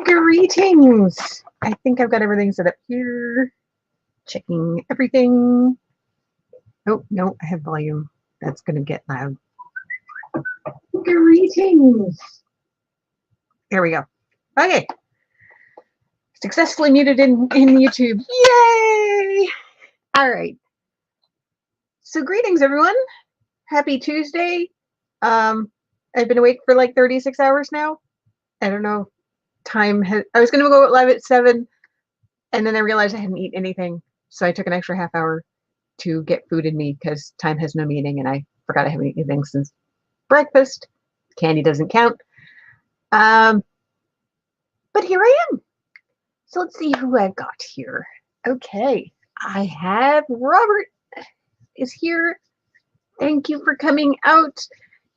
Greetings! I think I've got everything set up here. Checking everything. Oh, no, I have volume. That's going to get loud. Greetings! There we go. Okay. Successfully muted in YouTube. Yay! All right. So greetings, everyone. Happy Tuesday. I've been awake for like 36 hours now. I don't know. I was going to go live at 7, and then I realized I hadn't eaten anything. So I took an extra half hour to get food in me because time has no meaning, and I forgot I haven't eaten anything since breakfast. Candy doesn't count. But here I am. So let's see who I've got here. Okay, I have Robert is here. Thank you for coming out.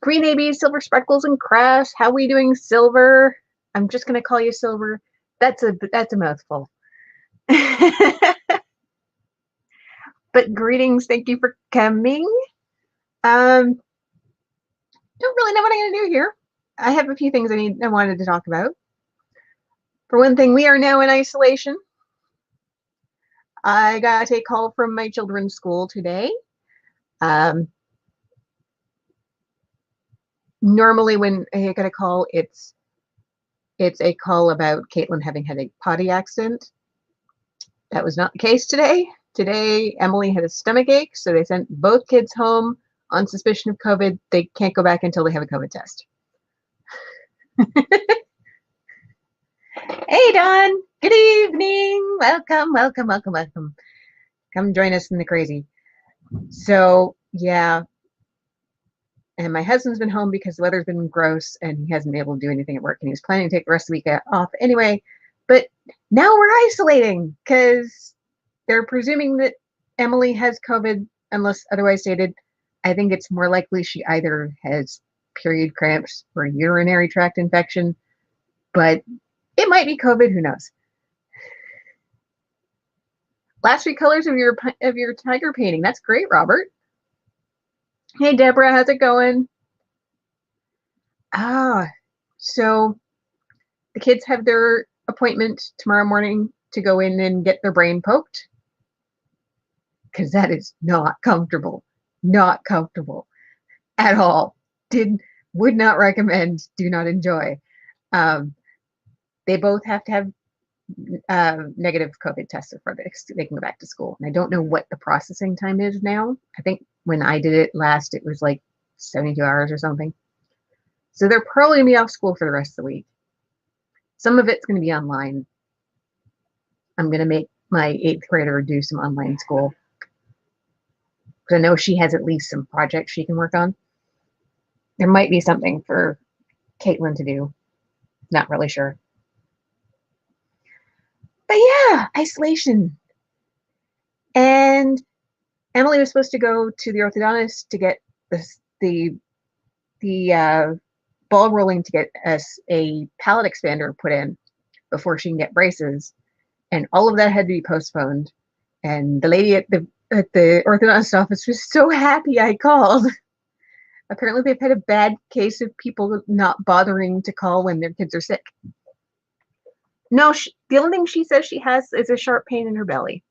Green AB, Silver Speckles, and Crash. How are we doing, Silver? I'm just gonna call you Silver. That's a mouthful. But greetings, thank you for coming. Don't really know what I'm gonna do here. I have a few things I wanted to talk about. For one thing, we are now in isolation. I got a call from my children's school today. Normally when I get a call, it's a call about Caitlin having had a potty accident. That was not the case today. Today, Emily had a stomach ache, so they sent both kids home on suspicion of COVID. They can't go back until they have a COVID test. Hey, Don. Good evening. Welcome, welcome, welcome, welcome. Come join us in the crazy. So, yeah. And my husband's been home because the weather's been gross and he hasn't been able to do anything at work, and he was planning to take the rest of the week off anyway. But now we're isolating because they're presuming that Emily has COVID unless otherwise stated. I think it's more likely she either has period cramps or urinary tract infection, but it might be COVID, who knows. Last 3 colors of your tiger painting. That's great, Robert. Hey, Deborah, how's it going? So the kids have their appointment tomorrow morning to go in and get their brain poked, because that is not comfortable at all. Would not recommend, do not enjoy. They both have to have negative COVID tests before they can go back to school. And I don't know what the processing time is now. I think when I did it last, it was like 72 hours or something. So they're probably going to be off school for the rest of the week. Some of it's going to be online. I'm going to make my 8th grader do some online school, because I know she has at least some projects she can work on. There might be something for Caitlin to do. Not really sure. But yeah, isolation. And Emily was supposed to go to the orthodontist to get the ball rolling to get us a palate expander put in before she can get braces, and all of that had to be postponed. And the lady at the orthodontist office was so happy I called. Apparently they've had a bad case of people not bothering to call when their kids are sick. No, the only thing she says she has is a sharp pain in her belly.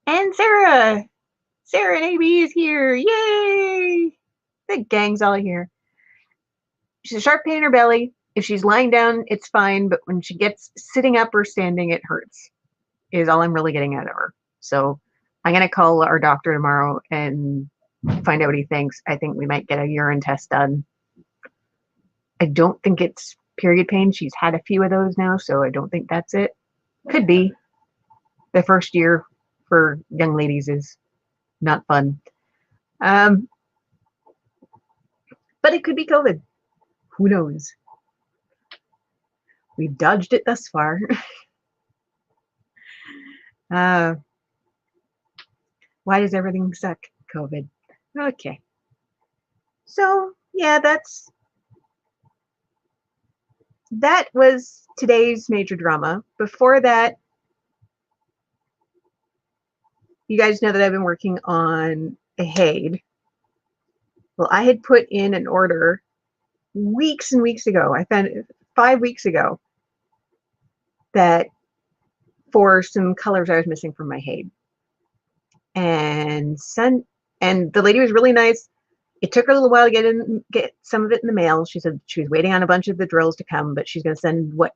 And Sarah and AB is here. Yay! The gang's all here. She's a sharp pain in her belly. If she's lying down, it's fine. But when she gets sitting up or standing, it hurts, is all I'm really getting out of her. So I'm going to call our doctor tomorrow and find out what he thinks. I think we might get a urine test done. I don't think it's period pain. She's had a few of those now, so I don't think that's it. Could be. The first year for young ladies is not fun. But it could be COVID. Who knows? We've dodged it thus far. Why does everything suck? COVID. Okay. So yeah, that was today's major drama. Before that, you guys know that I've been working on a HAID. Well, I had put in an order weeks and weeks ago. I found it 5 weeks ago that for some colors I was missing from my Haid. And the lady was really nice. It took her a little while to get some of it in the mail. She said she was waiting on a bunch of the drills to come, but she's going to send what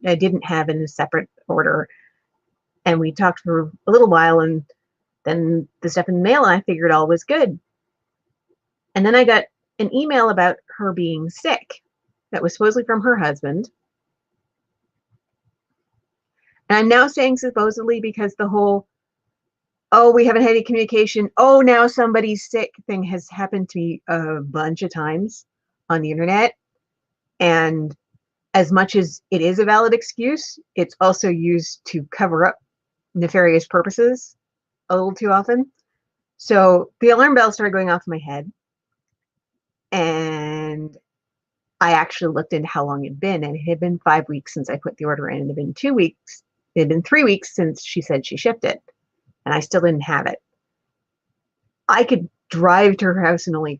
I didn't have in a separate order. And we talked for a little while, and then the stuff in the mail, I figured all was good. And then I got an email about her being sick that was supposedly from her husband. And I'm now saying supposedly because the whole, oh, we haven't had any communication, oh, now somebody's sick thing has happened to me a bunch of times on the internet. And as much as it is a valid excuse, it's also used to cover up nefarious purposes a little too often. So the alarm bell started going off in my head. And I actually looked into how long it had been, and it had been 5 weeks since I put the order in. It had been 2 weeks. It had been 3 weeks since she said she shipped it, and I still didn't have it. I could drive to her house in only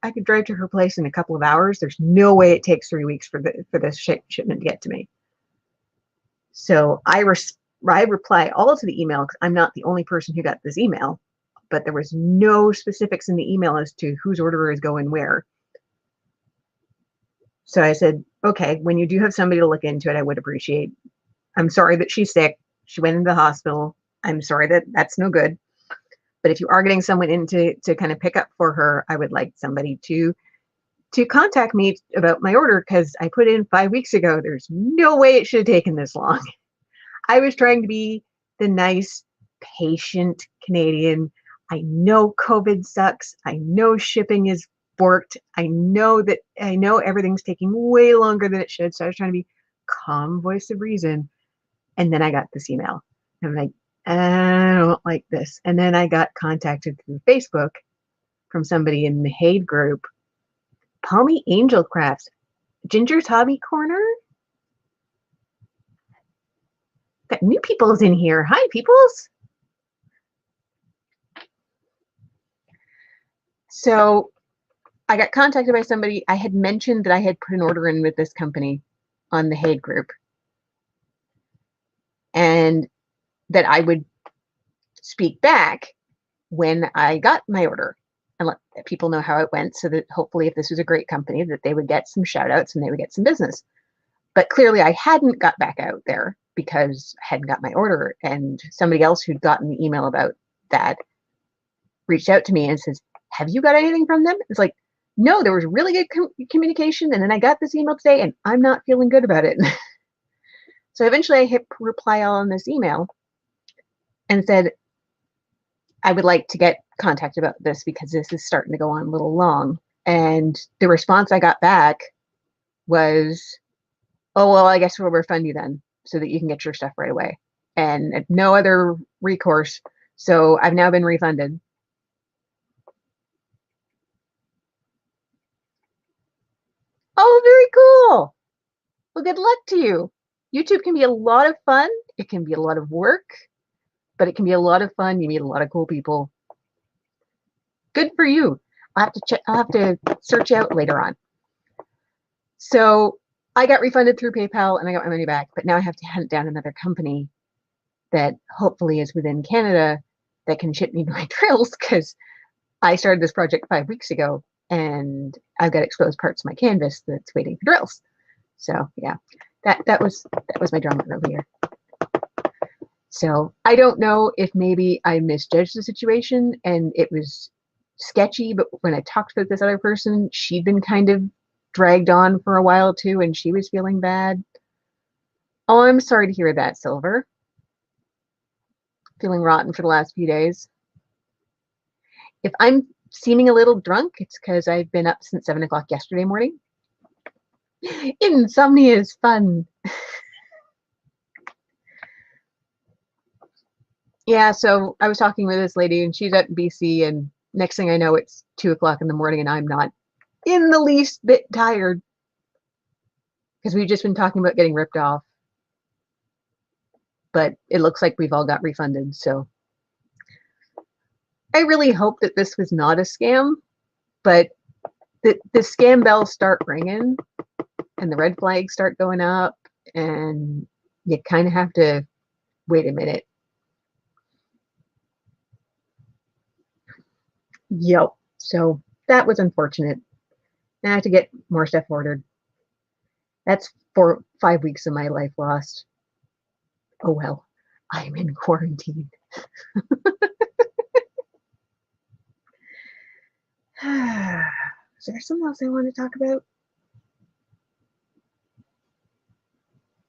I could drive to her place in a couple of hours. There's no way it takes 3 weeks for this shipment to get to me. So I reply all to the email because I'm not the only person who got this email, but there was no specifics in the email as to whose order is going where. So I said, okay, when you do have somebody to look into it, I would appreciate. I'm sorry that she's sick. She went into the hospital. I'm sorry that that's no good. But if you are getting someone in to kind of pick up for her, I would like somebody to contact me about my order because I put in 5 weeks ago. There's no way it should have taken this long. I was trying to be the nice, patient Canadian. I know COVID sucks. I know shipping is borked. I know everything's taking way longer than it should. So I was trying to be calm voice of reason. And then I got this email. I'm like, I don't like this. And then I got contacted through Facebook from somebody in the Haid group. Palmy Angel Crafts. Ginger's Hobby Corner. Got new peoples in here. Hi, peoples. So I got contacted by somebody. I had mentioned that I had put an order in with this company on the Haid group, and that I would speak back when I got my order and let people know how it went, so that hopefully if this was a great company, that they would get some shout outs and they would get some business. But clearly I hadn't got back out there because I hadn't got my order, and somebody else who'd gotten the email about that reached out to me and says, have you got anything from them? It's like, no, there was really good communication, and then I got this email today and I'm not feeling good about it. So eventually I hit reply all on this email and said, I would like to get contacted about this because this is starting to go on a little long. And the response I got back was, oh, well, I guess we'll refund you then so that you can get your stuff right away. And no other recourse. So I've now been refunded. Oh, very cool. Well, good luck to you. YouTube can be a lot of fun. It can be a lot of work, but it can be a lot of fun. You meet a lot of cool people. Good for you. I'll have to search out later on. So I got refunded through PayPal and I got my money back, but now I have to hunt down another company that hopefully is within Canada that can ship me my drills, because I started this project 5 weeks ago and I've got exposed parts of my canvas that's waiting for drills. So yeah, that was my drama earlier. So I don't know if maybe I misjudged the situation and it was sketchy, but when I talked with this other person, she'd been kind of dragged on for a while too, and she was feeling bad. Oh, I'm sorry to hear that, Silver. Feeling rotten for the last few days. If I'm seeming a little drunk, it's because I've been up since 7 o'clock yesterday morning. Insomnia is fun. Yeah, so I was talking with this lady and she's up in BC, and next thing I know, it's 2 o'clock in the morning and I'm not in the least bit tired because we've just been talking about getting ripped off. But it looks like we've all got refunded. So I really hope that this was not a scam. But the scam bells start ringing and the red flags start going up, and you kind of have to wait a minute. Yep. So that was unfortunate. I had to get more stuff ordered. That's 5 weeks of my life lost. Oh well, I'm in quarantine. Is there something else I want to talk about?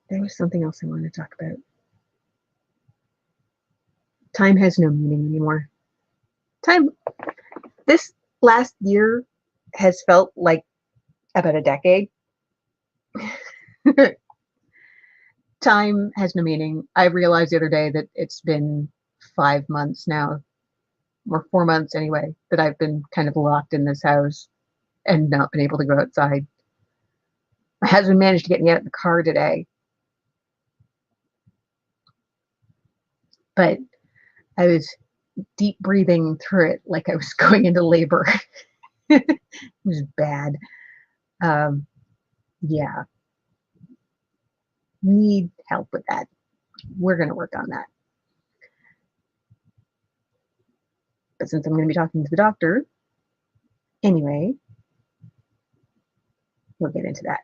There was something else I wanted to talk about. Time has no meaning anymore. Time, this last year has felt like about a decade. Time has no meaning. I realized the other day that it's been 5 months now, or 4 months anyway, that I've been kind of locked in this house and not been able to go outside. My husband managed to get me out of the car today, but I was deep breathing through it like I was going into labor. It was bad. Yeah. Need help with that. We're going to work on that. But since I'm going to be talking to the doctor anyway, we'll get into that.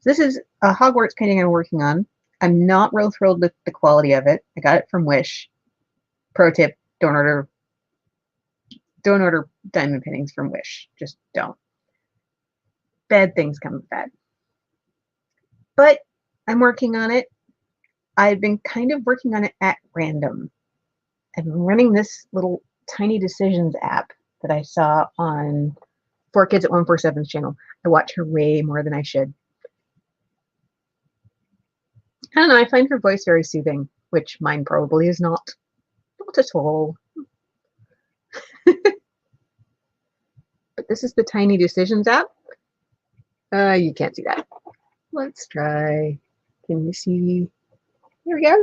So this is a Hogwarts painting I'm working on. I'm not real thrilled with the quality of it. I got it from Wish. Pro tip, don't order diamond paintings from Wish. Just don't. Bad things come with that. But I'm working on it. I've been kind of working on it at random. I've been running this little Tiny Decisions app that I saw on 4Kids at 147's channel. I watch her way more than I should. I don't know, I find her voice very soothing, which mine probably is not. Not at all. But this is the Tiny Decisions app. You can't see that. Let's try. Can you see? Here we go.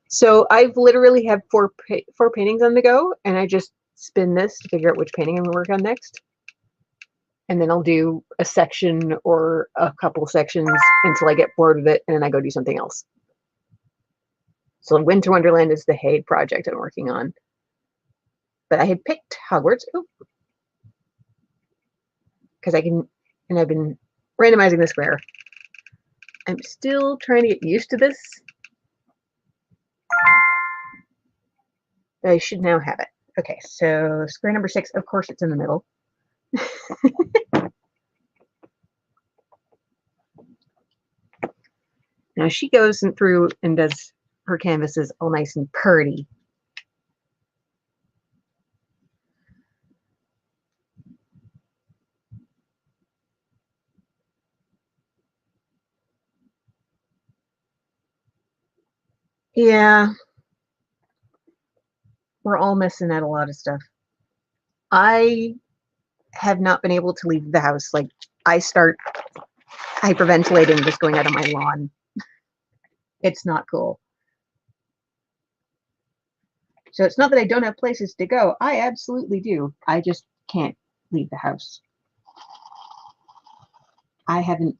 So I've literally have four paintings on the go, and I just spin this to figure out which painting I'm going to work on next. And then I'll do a section or a couple sections until I get bored with it, and then I go do something else. So Winter Wonderland is the Haid project I'm working on. But I had picked Hogwarts because I can, and I've been randomizing the square. I'm still trying to get used to this. I should now have it. Okay, so square number 6, of course it's in the middle. Now she goes through and does her canvases all nice and pretty. Yeah, we're all missing out a lot of stuff. I have not been able to leave the house. Like, I start hyperventilating just going out on my lawn. It's not cool. So it's not that I don't have places to go. I absolutely do. I just can't leave the house. I haven't.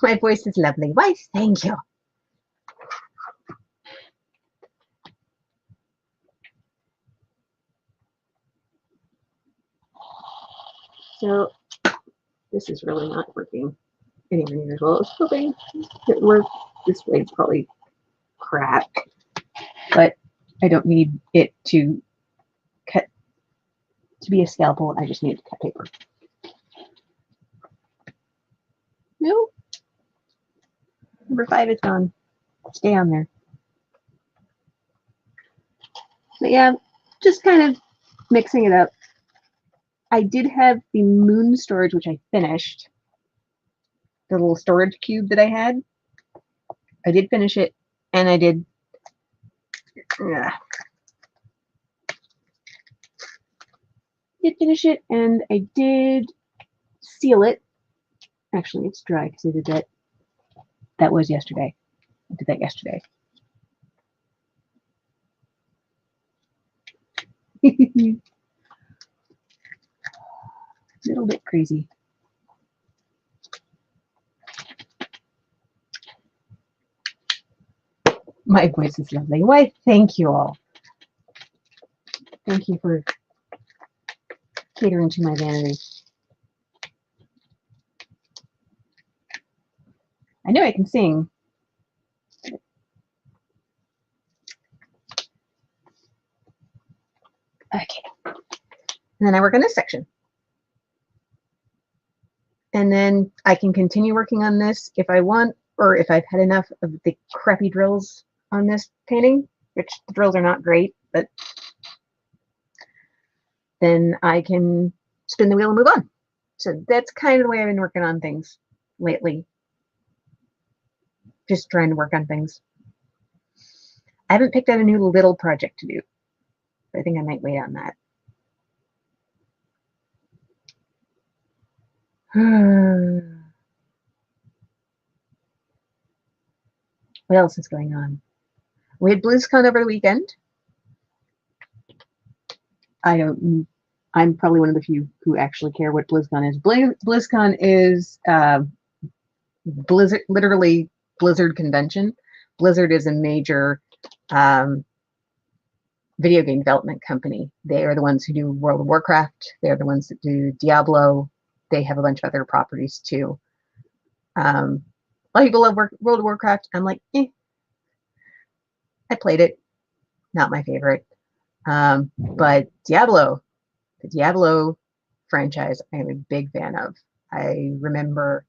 My voice is lovely. Why, thank you. So this is really not working anywhere near as well as I was hoping it worked. This wave's probably crap, but I don't need it to cut to be a scalpel. I just need to cut paper. No. Number 5 is gone. Stay on there. But yeah, just kind of mixing it up. I did have the moon storage, which I finished. The little storage cube that I had. I did finish it, and I did. Did finish it, and I did seal it. Actually, it's dry because I did that. That was yesterday. I did that yesterday. A little bit crazy. My voice is lovely. Why, thank you all. Thank you for catering to my vanity. I know I can sing. Okay. And then I work on this section. And then I can continue working on this if I want, or if I've had enough of the crappy drills on this painting, which the drills are not great, but then I can spin the wheel and move on. So that's kind of the way I've been working on things lately. Just trying to work on things. I haven't picked out a new little project to do. I think I might wait on that. What else is going on? We had BlizzCon over the weekend. I'm probably one of the few who actually care what BlizzCon is. BlizzCon is Blizzard, literally Blizzard convention. Blizzard is a major video game development company. They are the ones who do World of Warcraft. They're the ones that do Diablo. They have a bunch of other properties too. A lot of people love World of Warcraft. I'm like, eh. I played it. Not my favorite. But Diablo, the Diablo franchise, I am a big fan of. I remember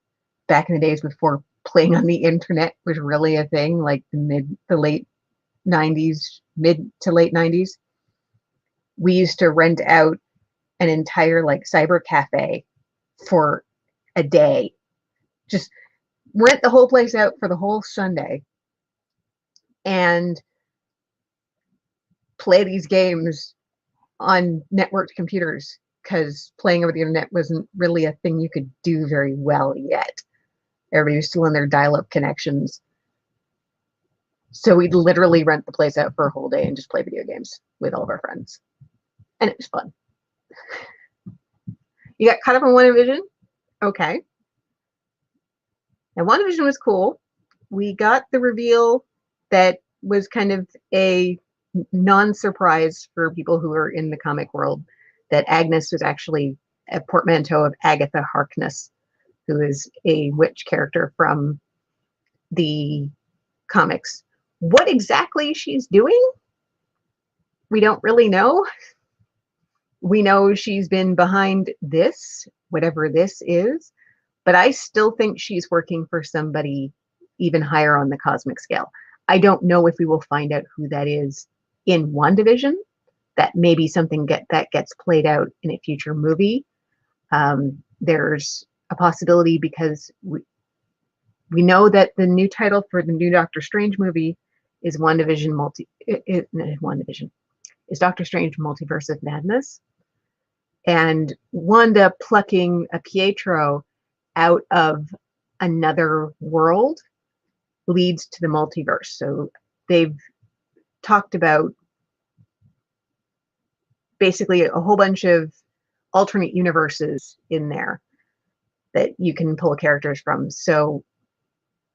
back in the days before playing on the internet was really a thing, like the late 90s, mid to late 90s. We used to rent out an entire like cyber cafe for a day. Just rent the whole place out for the whole Sunday and play these games on networked computers, because playing over the internet wasn't really a thing you could do very well yet. Everybody was still on their dial-up connections. So we'd literally rent the place out for a whole day and just play video games with all of our friends. And it was fun. You got caught up on WandaVision? Okay. Now, WandaVision was cool. We got the reveal that was kind of a non-surprise for people who are in the comic world, that Agnes was actually a portmanteau of Agatha Harkness, who is a witch character from the comics. What exactly she's doing, we don't really know. We know she's been behind this, whatever this is, but I still think she's working for somebody even higher on the cosmic scale. I don't know if we will find out who that is in WandaVision. That may be something that gets played out in a future movie. There's a possibility, because we know that the new title for the new Doctor Strange movie is WandaVision is Doctor Strange Multiverse of Madness. And Wanda plucking a Pietro out of another world leads to the multiverse. So they've talked about basically a whole bunch of alternate universes in there that you can pull characters from. So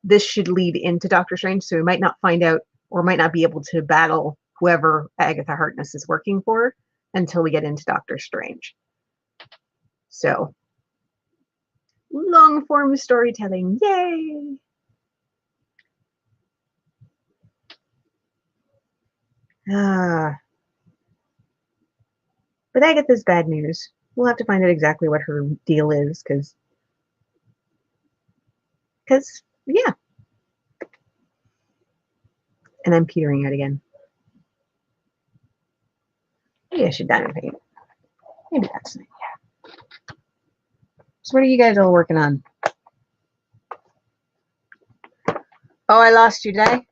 this should lead into Doctor Strange. So we might not find out, or might not be able to battle whoever Agatha Harkness is working for until we get into Doctor Strange. So long form storytelling, yay! But Agatha's bad news. We'll have to find out exactly what her deal is, because yeah. And I'm petering out again. Maybe I should diamond paint. Maybe that's an idea. So what are you guys all working on? Oh, I lost you, did I?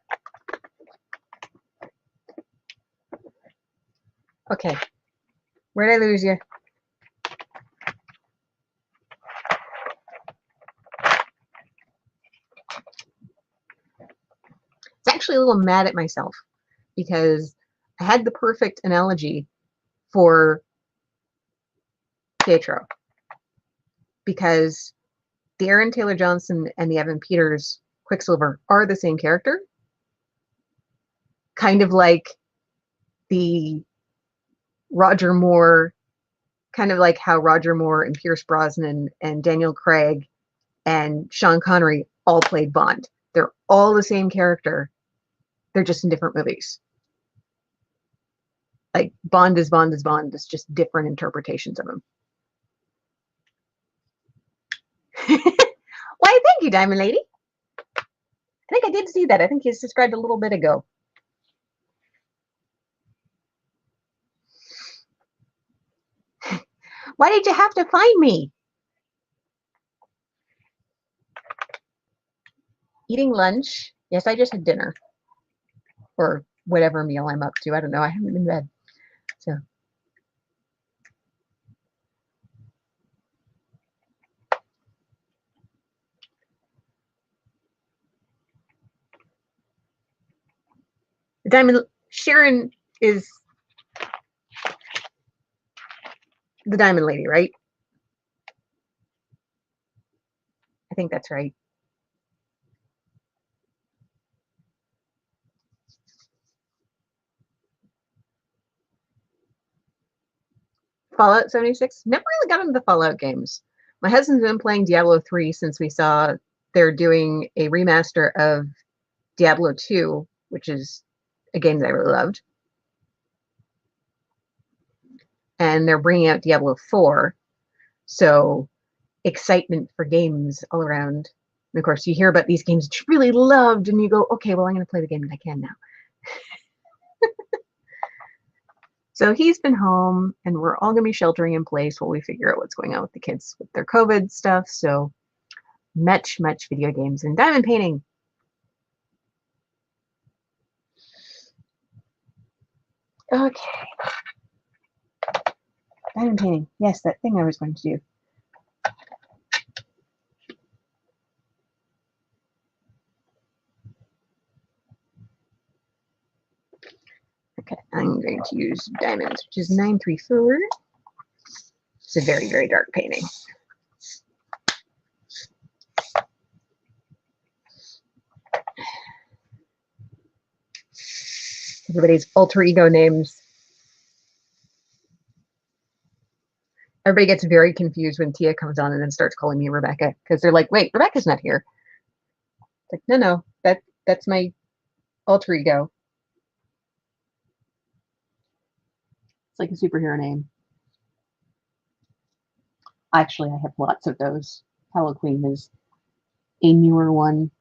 Okay. Where did I lose you? actually a little mad at myself because I had the perfect analogy for Pietro, because the Aaron Taylor Johnson and the Evan Peters Quicksilver are the same character, kind of like the Roger Moore, kind of like how Roger Moore and Pierce Brosnan and Daniel Craig and Sean Connery all played Bond. They're all the same character. They're just in different movies. Like Bond is Bond is Bond. It's just different interpretations of him. Why, thank you, Diamond Lady. I think I did see that. I think you subscribed a little bit ago. Why did you have to find me? Eating lunch. Yes, I just had dinner. Or whatever meal I'm up to. I don't know. I haven't been in bed. So. Diamond Sharon is the Diamond Lady, right? I think that's right. Fallout 76? Never really got into the Fallout games. My husband's been playing Diablo 3 since we saw they're doing a remaster of Diablo 2, which is a game that I really loved. And they're bringing out Diablo 4. So excitement for games all around. And of course, you hear about these games that you really loved, and you go, okay, well, I'm going to play the game that I can now. So he's been home, and we're all going to be sheltering in place while we figure out what's going on with the kids with their COVID stuff. So much video games and diamond painting. Okay. Diamond painting. Yes, that thing I was going to do. Okay, I'm going to use diamonds, which is 934. It's a very dark painting. Everybody's alter ego names. Everybody gets very confused when Tia comes on and then starts calling me Rebecca, because they're like, wait, Rebecca's not here. It's like, no, that's my alter ego. It's like a superhero name. Actually, I have lots of those. Hello Queen is a newer one.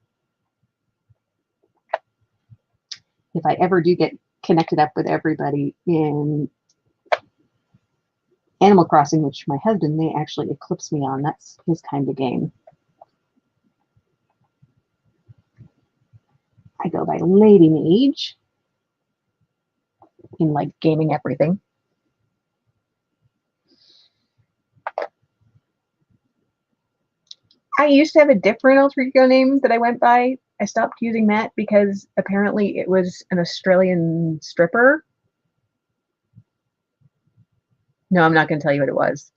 If I ever do get connected up with everybody in Animal Crossing, which my husband may actually eclipse me on, that's his kind of game. I go by Lady Mage in like gaming everything. I used to have a different alter ego name that I went by. I stopped using that because apparently it was an Australian stripper. No, I'm not going to tell you what it was.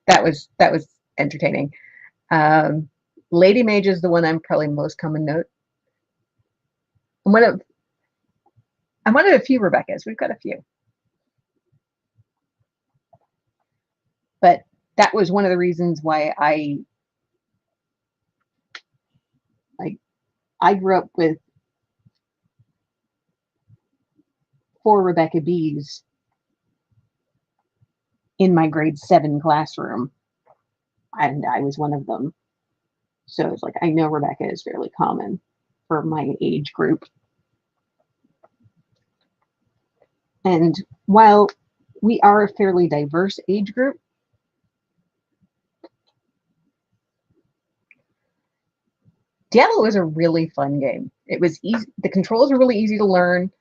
that was entertaining. Lady Mage is the one I'm probably most common note. I'm one of a few Rebeccas. We've got a few. But that was one of the reasons why I grew up with 4 Rebecca B's in my grade 7 classroom, and I was one of them. So it's like, I know Rebecca is fairly common for my age group. And while we are a fairly diverse age group, Diablo was a really fun game. It was easy. The controls were really easy to learn.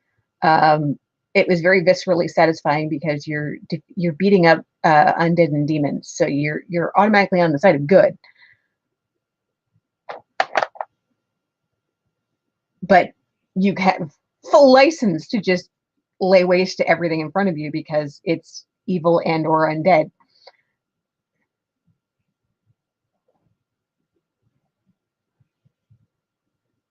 It was very viscerally satisfying because you're beating up undead and demons, so you're automatically on the side of good. but you have full license to just lay waste to everything in front of you because it's evil and or undead.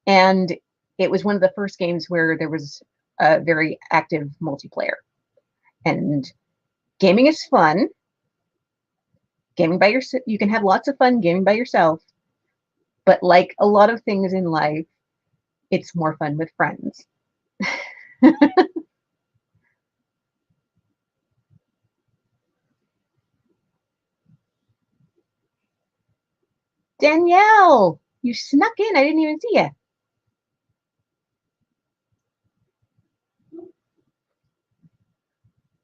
And it was one of the first games where there was a very active multiplayer. And gaming is fun. Gaming by yourself, you can have lots of fun gaming by yourself. But like a lot of things in life, it's more fun with friends. Danielle, you snuck in. I didn't even see you.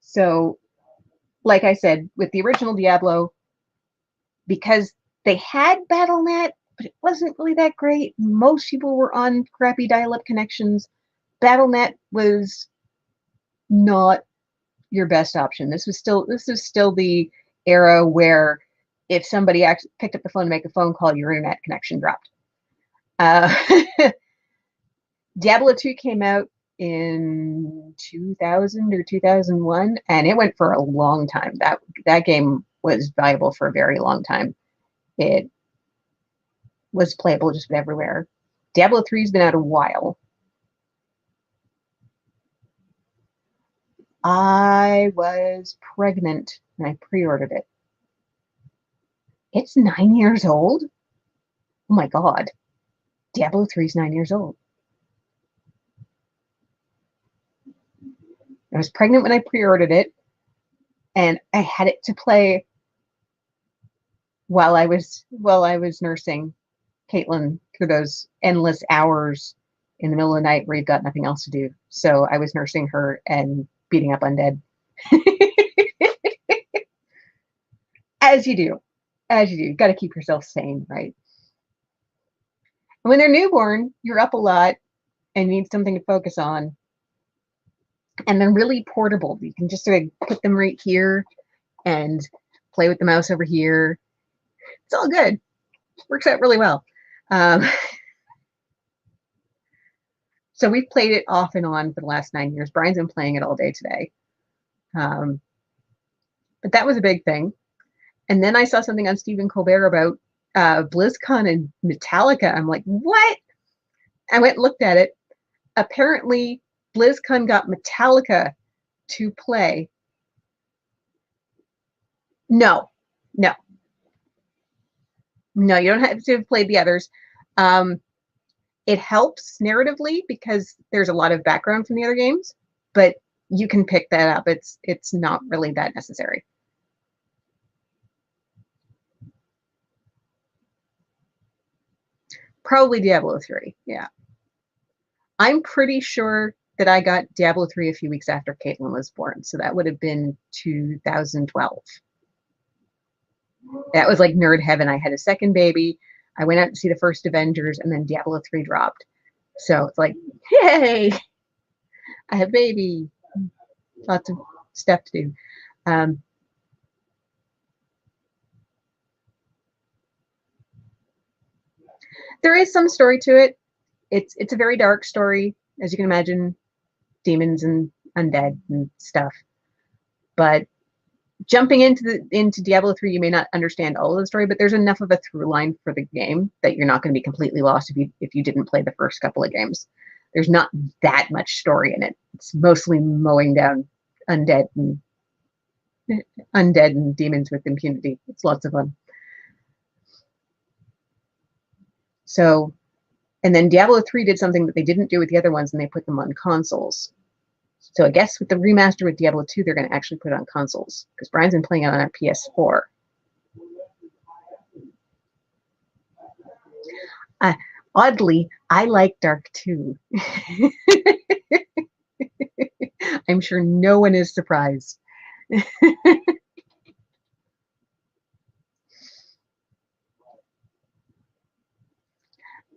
So, like I said, with the original Diablo, because they had BattleNet, but it wasn't really that great. Most people were on crappy dial-up connections. BattleNet was not your best option. This was still the era where if somebody picked up the phone to make a phone call, your internet connection dropped. Uh, Diablo 2 came out in 2000 or 2001, and it went for a long time. That game was viable for a very long time. It was playable just everywhere. Diablo 3's been out a while. I was pregnant and I pre-ordered it. It's 9 years old? Oh my God. Diablo 3's 9 years old. I was pregnant when I pre-ordered it, and I had it to play while I was nursing Caitlin through those endless hours in the middle of the night where you've got nothing else to do. So I was nursing her and beating up undead. As you do. As you do. You've got to keep yourself sane, right? And when they're newborn, you're up a lot and need something to focus on. And they're really portable. You can just sort of put them right here and play with the mouse over here. It's all good. Works out really well. So we've played it off and on for the last 9 years. Brian's been playing it all day today. But that was a big thing. And then I saw something on Stephen Colbert about BlizzCon and Metallica. I'm like, what? I went and looked at it. Apparently, BlizzCon got Metallica to play. No, no, no, you don't have to have played the others. It helps narratively because there's a lot of background from the other games, but you can pick that up. It's not really that necessary. Probably Diablo 3, yeah. I'm pretty sure that I got Diablo 3 a few weeks after Caitlin was born, so that would have been 2012. That was like nerd heaven. I had a second baby. I went out to see the first Avengers, and then Diablo 3 dropped. So it's like, yay! I have baby. Lots of stuff to do. There is some story to it. It's a very dark story, as you can imagine, demons and undead and stuff. But jumping into Diablo 3, you may not understand all of the story, but there's enough of a through line for the game that you're not going to be completely lost if you didn't play the first couple of games. There's not that much story in it. It's mostly mowing down undead and demons with impunity. It's lots of fun. So, and then Diablo 3 did something that they didn't do with the other ones, and they put them on consoles. So I guess with the remaster with Diablo 2, they're going to actually put it on consoles, because Brian's been playing it on our PS4. Oddly, I like Dark 2. I'm sure no one is surprised.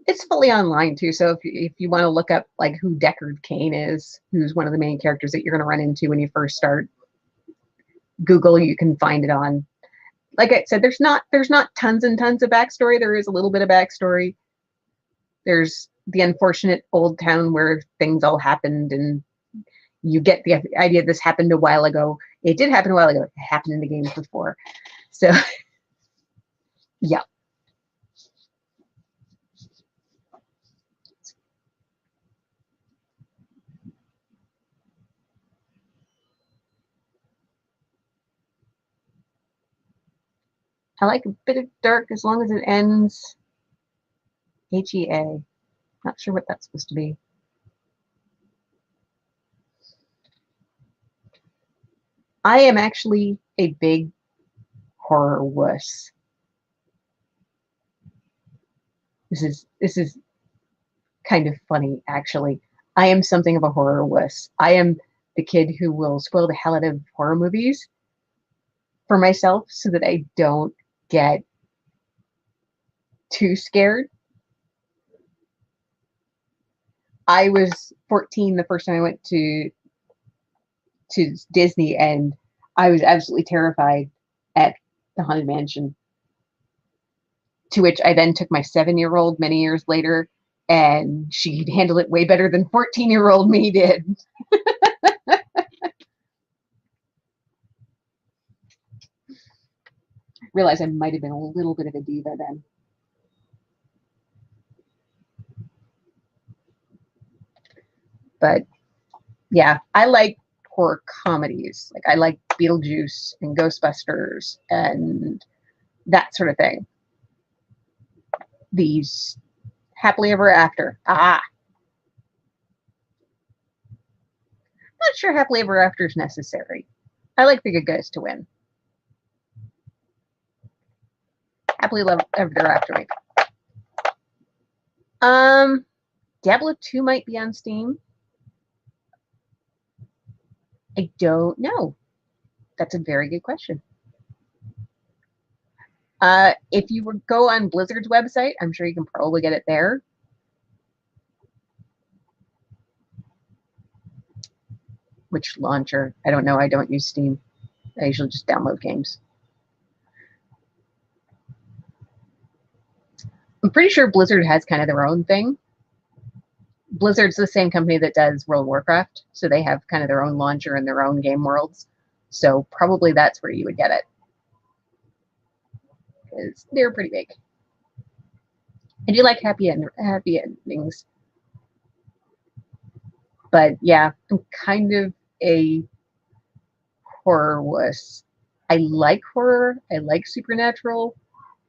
It's fully online too, so if you want to look up like who Deckard Cain is, who's one of the main characters that you're going to run into when you first start, Google, you can find it on. Like I said, there's not tons and tons of backstory. There is a little bit of backstory. There's the unfortunate old town where things all happened, and you get the idea this happened a while ago. It did happen a while ago. It happened in the games before. So, yeah. I like a bit of dark as long as it ends HEA. Not sure what that's supposed to be. I am actually a big horror wuss. This is kind of funny, actually. I am something of a horror wuss. I am the kid who will spoil the hell out of horror movies for myself so that I don't get too scared. I was 14 the first time I went to Disney, and I was absolutely terrified at the Haunted Mansion. To which I then took my 7-year-old many years later, and she handled it way better than 14-year-old me did. Realized I might have been a little bit of a diva then. But yeah, I like horror comedies. Like I like Beetlejuice and Ghostbusters and that sort of thing. These happily ever after. Not sure happily ever after is necessary. I like the good guys to win. Happily ever after me. Diablo 2 might be on Steam. I don't know. That's a very good question. If you would go on Blizzard's website, I'm sure you can probably get it there. Which launcher? I don't know. I don't use Steam. I usually just download games. I'm pretty sure Blizzard has kind of their own thing. Blizzard's the same company that does World of Warcraft, so they have kind of their own launcher and their own game worlds. So probably that's where you would get it. Because they're pretty big. I do like happy endings. But yeah, I'm kind of a horror wuss. I like horror, I like supernatural,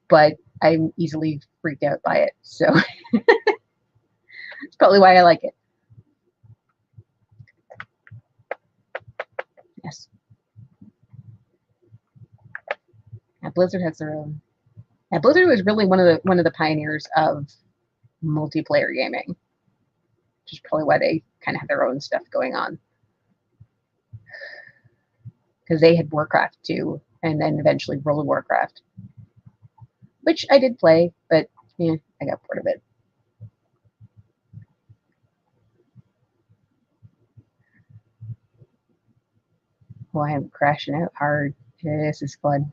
but I'm easily freaked out by it. So it's probably why I like it. Yes. Yeah, Blizzard has their own. Yeah, Blizzard was really one of the pioneers of multiplayer gaming, which is probably why they kind of have their own stuff going on. Because they had Warcraft too, and then eventually World of Warcraft, which I did play, but yeah, I got bored of it. Oh, I am crashing out hard. This is fun.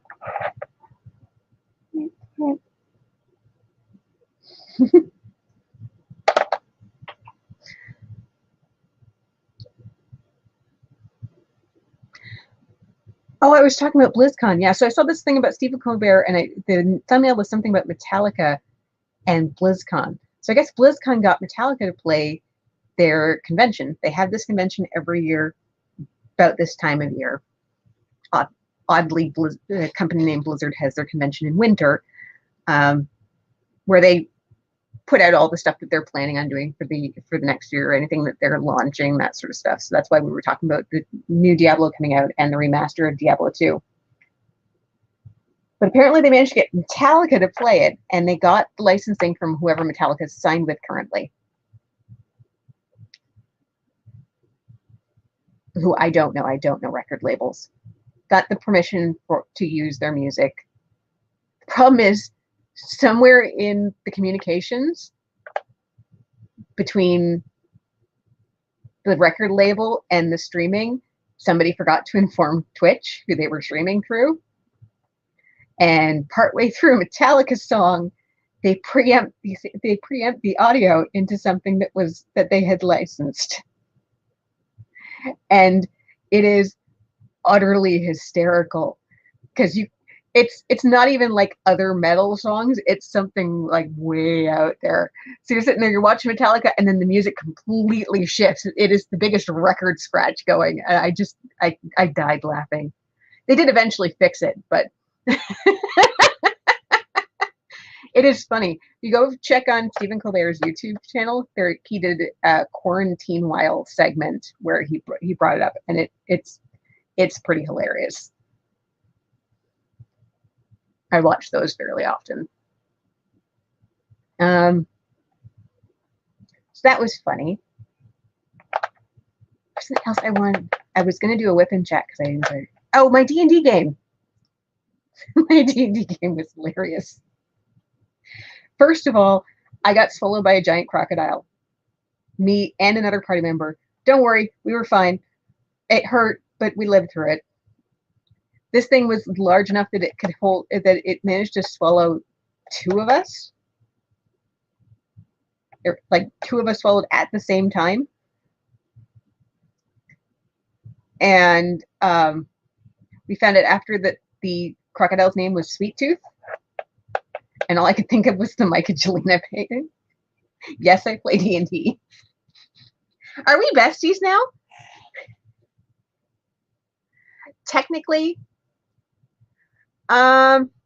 Oh, I was talking about BlizzCon. Yeah, so I saw this thing about Stephen Colbert, and the thumbnail was something about Metallica and BlizzCon. So I guess BlizzCon got Metallica to play their convention. They have this convention every year about this time of year. Oddly, a company named Blizzard has their convention in winter, where they put out all the stuff that they're planning on doing for the next year, or anything that they're launching, that sort of stuff. So that's why we were talking about the new Diablo coming out and the remaster of Diablo 2. But apparently they managed to get Metallica to play it, and they got the licensing from whoever Metallica's signed with currently. Who I don't know record labels. Got the permission to use their music. The problem is, somewhere in the communications between the record label and the streaming, somebody forgot to inform Twitch, who they were streaming through. And partway through Metallica's song, they preempt the audio into something that they had licensed, and it is utterly hysterical because it's not even like other metal songs. It's something like way out there. So you're sitting there, you're watching Metallica, and then the music completely shifts. It is the biggest record scratch going. And I died laughing. They did eventually fix it, but it is funny. You go check on Stephen Colbert's YouTube channel. He did a Quarantine While segment where he brought it up, and it's pretty hilarious. I watch those fairly often. So that was funny. Something else I was going to do a whip and chat because I enjoyed it. Oh, my D&D game. My D&D game was hilarious. First of all, I got swallowed by a giant crocodile. Me and another party member. Don't worry, we were fine. It hurt, but we lived through it. This thing was large enough that it managed to swallow two of us. Like two of us swallowed at the same time. And we found out after that the crocodile's name was Sweet Tooth. And all I could think of was the Mike and Jelena painting. Yes, I play D&D. Are we besties now? Technically,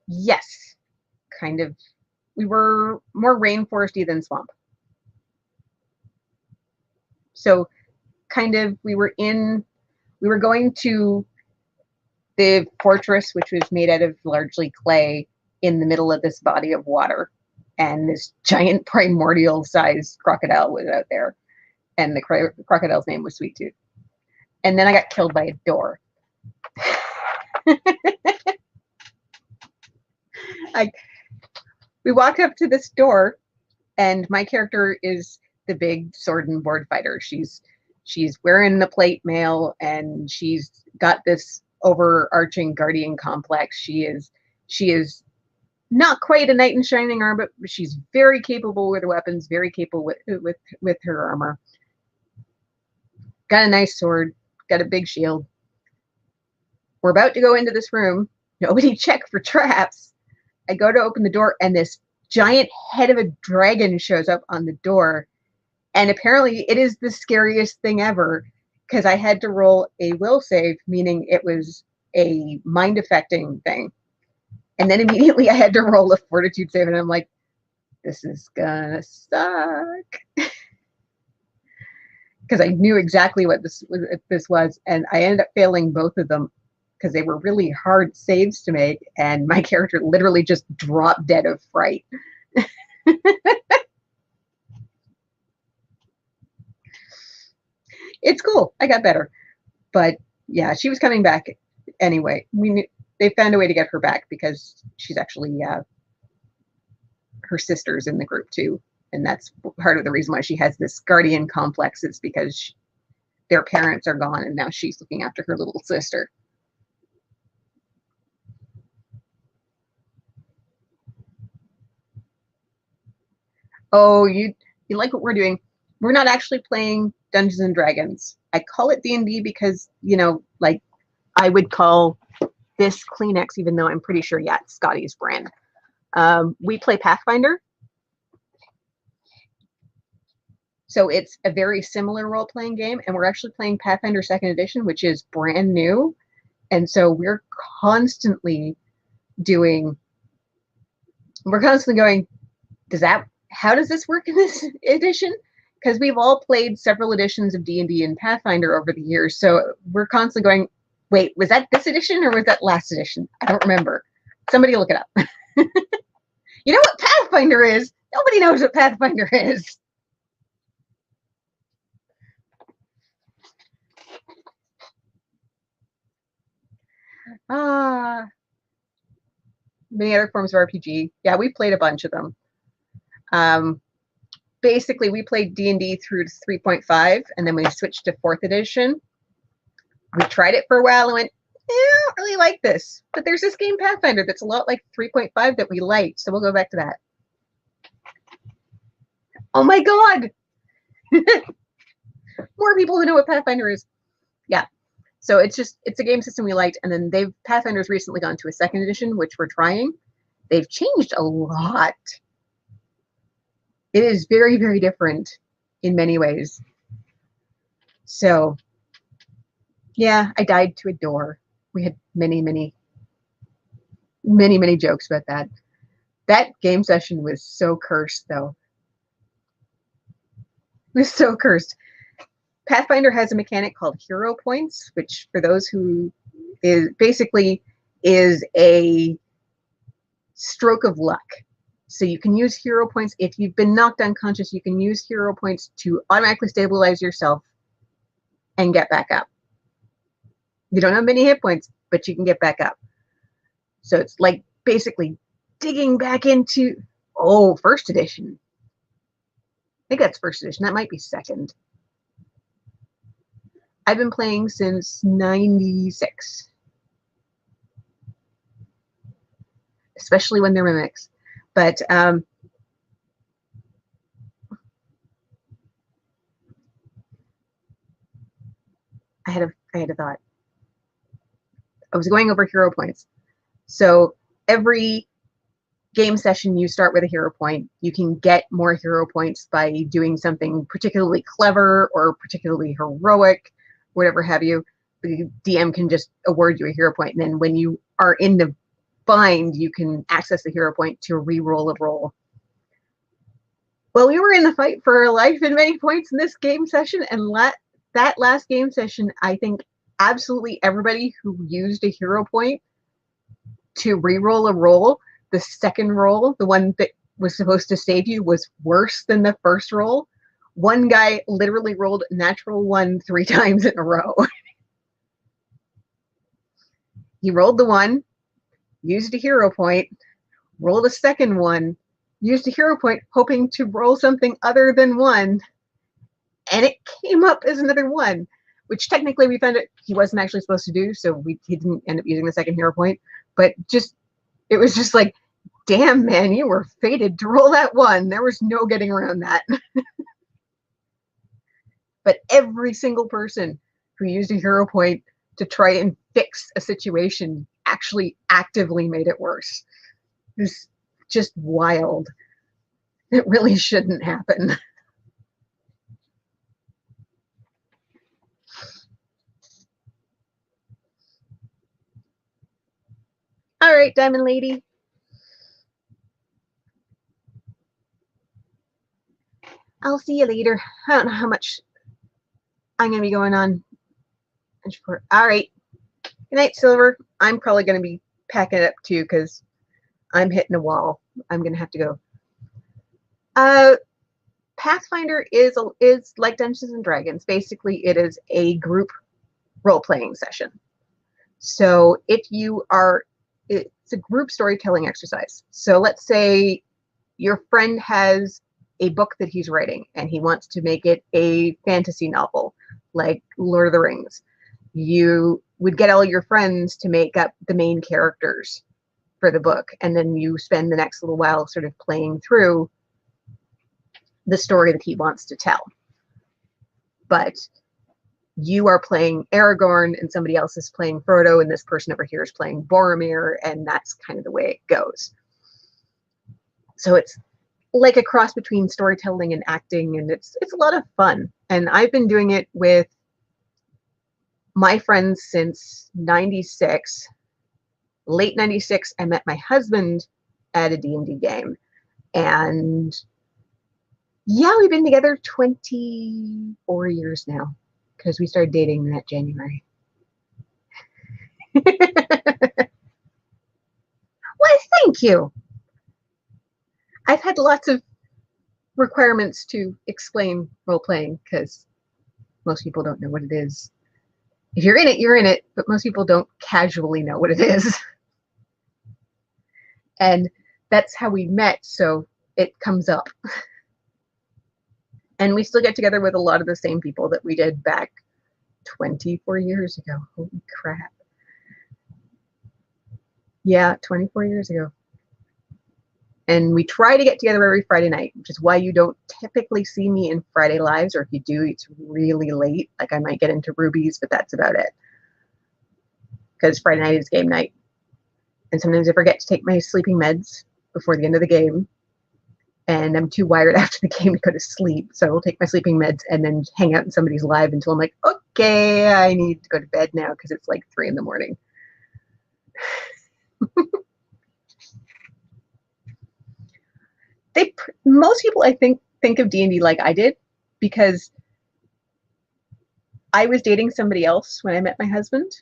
yes, kind of. We were more rainforesty than swamp. So kind of we were going to the fortress, which was made out of largely clay, in the middle of this body of water, and this giant primordial sized crocodile was out there, and the crocodile's name was Sweet Tooth. And then I got killed by a door. We walk up to this door, and my character is the big sword and board fighter. She's wearing the plate mail, and she's got this overarching guardian complex. She is not quite a knight in shining armor, but she's very capable with her weapons, very capable with her armor. Got a nice sword, got a big shield. We're about to go into this room. Nobody checked for traps. I go to open the door, and this giant head of a dragon shows up on the door. And apparently it is the scariest thing ever, because I had to roll a will save, meaning it was a mind affecting thing. And then immediately I had to roll a fortitude save, and I'm like, this is gonna suck. Because I knew exactly what this was, and I ended up failing both of them because they were really hard saves to make, and my character literally just dropped dead of fright. It's cool. I got better. But yeah, she was coming back anyway. They found a way to get her back because she's actually her sister's in the group too. And that's part of the reason why she has this guardian complex, is because their parents are gone and now she's looking after her little sister. Oh, you like what we're doing? We're not actually playing Dungeons and Dragons. I call it D&D because, like I would call this Kleenex, even though I'm pretty sure, yeah, it's Scotty's brand. We play Pathfinder. So it's a very similar role-playing game, and we're actually playing Pathfinder 2nd Edition, which is brand new. And so we're constantly going, how does this work in this edition? Because we've all played several editions of D&D and Pathfinder over the years. So we're constantly going, wait, was that this edition or was that last edition? I don't remember. Somebody look it up. You know what Pathfinder is? Nobody knows what Pathfinder is. Many other forms of RPG. Yeah, we played a bunch of them. Basically, we played D&D through 3.5, and then we switched to 4th edition. We tried it for a while and went, I don't really like this. But there's this game Pathfinder that's a lot like 3.5 that we liked, so we'll go back to that. Oh my god! More people who know what Pathfinder is. Yeah. So it's a game system we liked, and then Pathfinder's recently gone to a second edition, which we're trying. They've changed a lot. It is very, very different in many ways. So yeah, I died to a door. We had many, many, many, many jokes about that. That game session was so cursed, though. It was so cursed. Pathfinder has a mechanic called hero points, which for those who is a stroke of luck. So you can use hero points. If you've been knocked unconscious, you can use hero points to automatically stabilize yourself and get back up. You don't have many hit points, but you can get back up. So it's like basically digging back into, first edition. I think that's first edition. That might be second. I've been playing since 96. Especially when they're mimics. But I had a thought. I was going over hero points. So every game session you start with a hero point. You can get more hero points by doing something particularly clever or particularly heroic, whatever have you. The DM can just award you a hero point, and then when you are in the bind, you can access the hero point to re-roll a roll. Well, we were in the fight for our life in many points in this game session, and that last game session, I think absolutely everybody who used a hero point to re-roll a roll, the second roll, the one that was supposed to save you, was worse than the first roll. One guy literally rolled natural 1 3 times in a row. He rolled the 1, used a hero point, rolled a second 1, used a hero point, hoping to roll something other than 1, and it came up as another 1, which technically we found out he wasn't actually supposed to do, so he didn't end up using the second hero point. But it was just like, damn, man, you were fated to roll that 1. There was no getting around that. But every single person who used a hero point to try and fix a situation actually actively made it worse. It was just wild. It really shouldn't happen. All right, Diamond Lady. I'll see you later. I don't know how much I'm going to be going on. All right. Good night, Silver. I'm probably going to be packing it up too because I'm hitting a wall. I'm going to have to go. Pathfinder is like Dungeons and Dragons. Basically, it is a group role-playing session. So it's a group storytelling exercise. So let's say your friend has a book that he's writing and he wants to make it a fantasy novel like Lord of the Rings. You would get all your friends to make up the main characters for the book, and then you spend the next little while sort of playing through the story that he wants to tell. But you are playing Aragorn and somebody else is playing Frodo, and this person over here is playing Boromir, and that's kind of the way it goes. So it's like a cross between storytelling and acting, and it's a lot of fun. And I've been doing it with my friends since 96. Late 96, I met my husband at a D&D game. And yeah, we've been together 24 years now because we started dating that January. Why, thank you. I've had lots of requirements to explain role-playing because most people don't know what it is. If you're in it, you're in it, but most people don't casually know what it is. And that's how we met, so it comes up. And we still get together with a lot of the same people that we did back 24 years ago. Holy crap. Yeah, 24 years ago. And we try to get together every Friday night, which is why you don't typically see me in Friday lives, or if you do, it's really late. Like I might get into Ruby's, but that's about it. Because Friday night is game night. And sometimes I forget to take my sleeping meds before the end of the game. And I'm too wired after the game to go to sleep. So I will take my sleeping meds and then hang out in somebody's live until I'm like, okay, I need to go to bed now because it's like 3 in the morning. Most people I think of D&D like I did, because I was dating somebody else when I met my husband,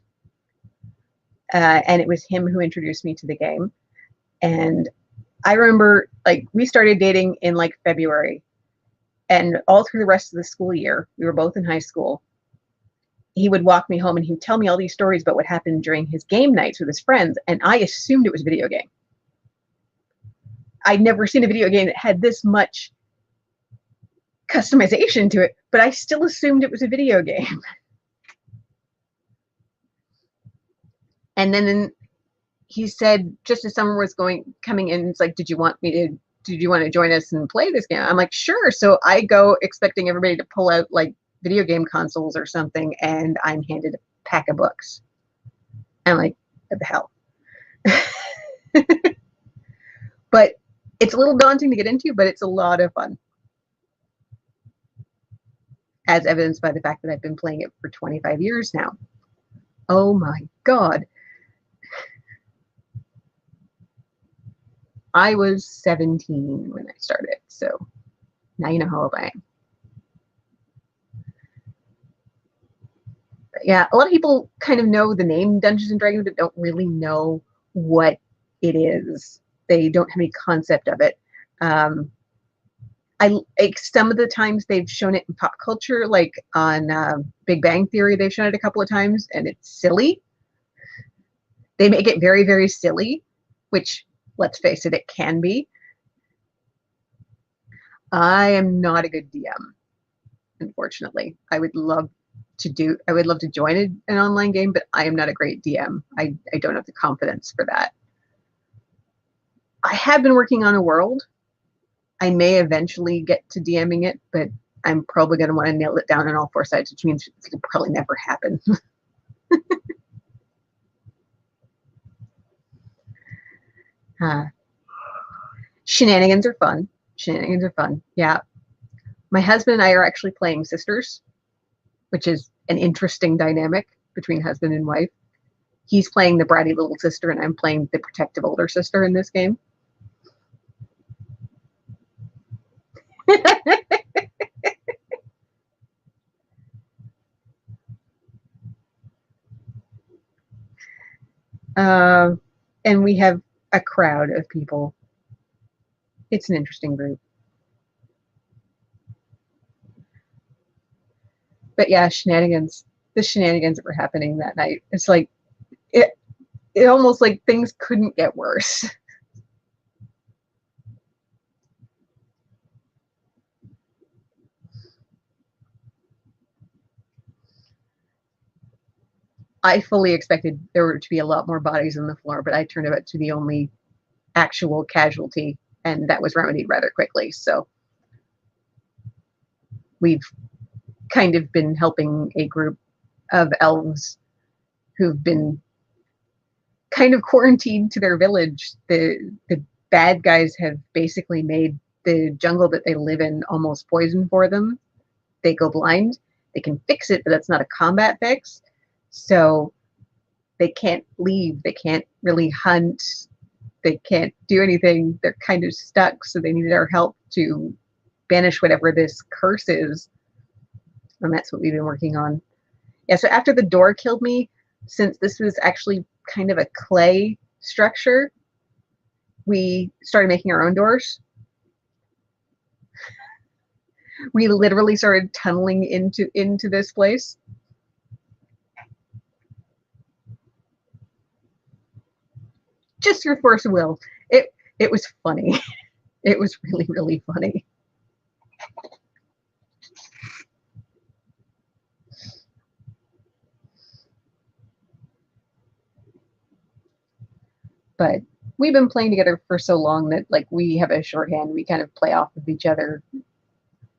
and it was him who introduced me to the game. And I remember, like, we started dating in like February, and all through the rest of the school year, we were both in high school, he would walk me home and he would tell me all these stories about what happened during his game nights with his friends, and I assumed it was a video game. I'd never seen a video game that had this much customization to it, but I still assumed it was a video game. And then he said, just as summer was coming in, it's like, did you want to join us and play this game? I'm like, sure. So I go expecting everybody to pull out like video game consoles or something, and I'm handed a pack of books. I'm like, what the hell? But it's a little daunting to get into, but it's a lot of fun, as evidenced by the fact that I've been playing it for 25 years now. Oh my God. I was 17 when I started, so now you know how old I am. But yeah, a lot of people kind of know the name Dungeons and Dragons, but don't really know what it is. They don't have any concept of it. I like some of the times they've shown it in pop culture, like on Big Bang Theory, they've shown it a couple of times, and it's silly. They make it very, very silly, which, let's face it, it can be. I am not a good DM, unfortunately. I would love to join an online game, but I am not a great DM. I don't have the confidence for that. I have been working on a world. I may eventually get to DMing it, but I'm probably going to want to nail it down on all 4 sides, which means it's going to probably never happen. Shenanigans are fun. Shenanigans are fun. Yeah. My husband and I are actually playing sisters, which is an interesting dynamic between husband and wife. He's playing the bratty little sister, and I'm playing the protective older sister in this game. And we have a crowd of people. It's an interesting group. But yeah, shenanigans. The shenanigans that were happening that night. It's like it almost like things couldn't get worse. I fully expected there to be a lot more bodies on the floor, but I turned out to be the only actual casualty, and that was remedied rather quickly. So we've kind of been helping a group of elves who've been kind of quarantined to their village. The bad guys have basically made the jungle that they live in almost poison for them. They go blind. They can fix it, but that's not a combat fix. So they can't leave. They can't really hunt. They can't do anything. They're kind of stuck. So they needed our help to banish whatever this curse is. And that's what we've been working on. Yeah, so after the door killed me, since this was actually kind of a clay structure, we started making our own doors. We literally started tunneling into this place. Just your force of will. It was funny. It was really, really funny. But we've been playing together for so long that like we have a shorthand. We kind of play off of each other,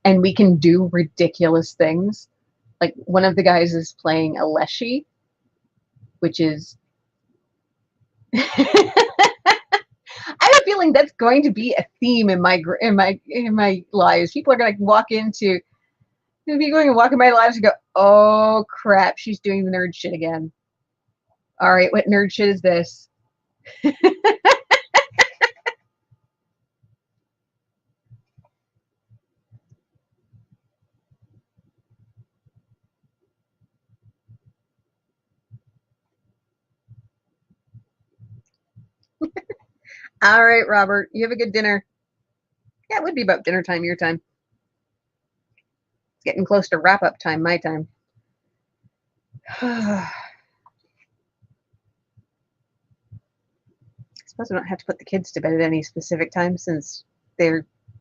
and we can do ridiculous things. Like one of the guys is playing a Leshy, which is I have a feeling that's going to be a theme in my lives. People are going to walk into be going and walk in my lives and go, oh crap, she's doing the nerd shit again. All right, what nerd shit is this? All right, Robert, you have a good dinner. Yeah, it would be about dinner time, your time. It's getting close to wrap up time, my time. I suppose I don't have to put the kids to bed at any specific time since they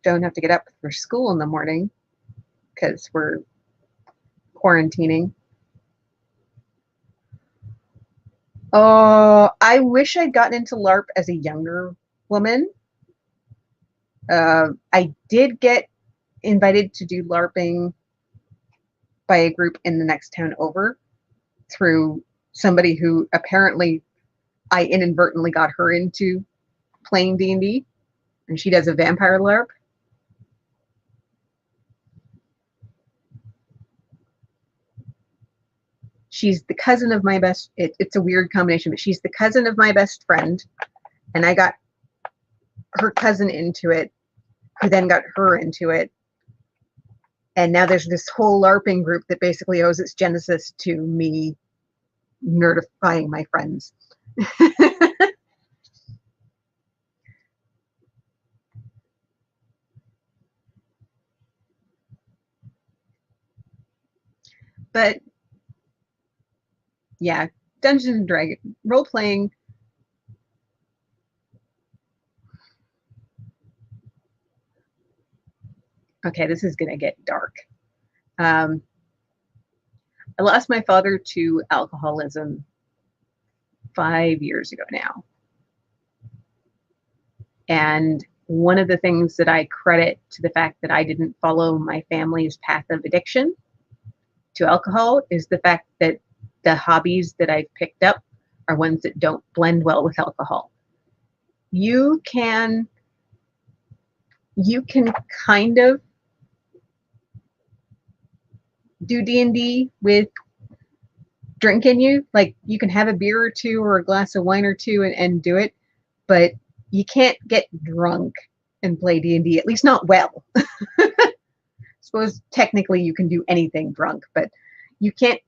don't have to get up for school in the morning because we're quarantining. Oh, I wish I'd gotten into LARP as a younger woman. I did get invited to do LARPing by a group in the next town over through somebody who apparently I inadvertently got her into playing D&D, and she does a vampire LARP. She's the cousin of my best, it's a weird combination, but she's the cousin of my best friend, and I got her cousin into it, who then got her into it. And now there's this whole LARPing group that basically owes its genesis to me nerdifying my friends. But yeah, Dungeons and Dragons role playing. Okay, this is gonna get dark. I lost my father to alcoholism 5 years ago now. And one of the things that I credit to the fact that I didn't follow my family's path of addiction to alcohol is the fact that the hobbies that I've picked up are ones that don't blend well with alcohol. You can kind of do D&D with drink in you. Like you can have a beer or two or a glass of wine or two and do it, but you can't get drunk and play D&D, at least not well. I suppose technically you can do anything drunk, but you can't.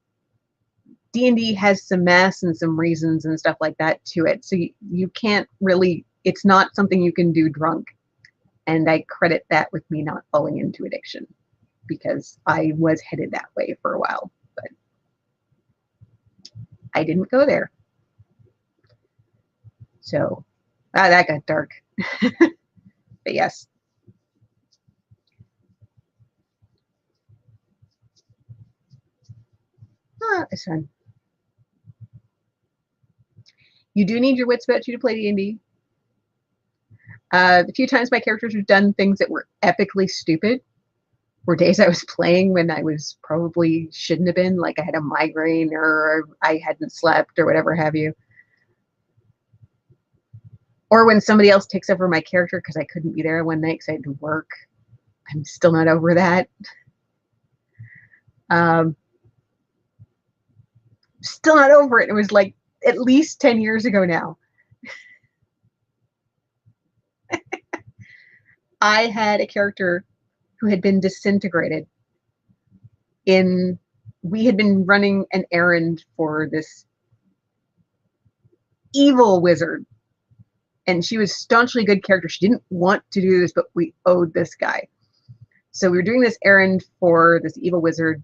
D&D has some mass and some reasons and stuff like that to it. So you can't really, it's not something you can do drunk. And I credit that with me not falling into addiction because I was headed that way for a while, but I didn't go there. So that got dark. But yes. It's fun. You do need your wits about you to play D&D. The few times my characters have done things that were epically stupid were days I was playing when I was probably shouldn't have been, like I had a migraine or I hadn't slept or whatever have you. Or when somebody else takes over my character because I couldn't be there one night because I had to work. I'm still not over that. Still not over it. It was like at least 10 years ago now. I had a character who had been disintegrated we had been running an errand for this evil wizard, and she was staunchly a good character. She didn't want to do this, but we owed this guy. So we were doing this errand for this evil wizard,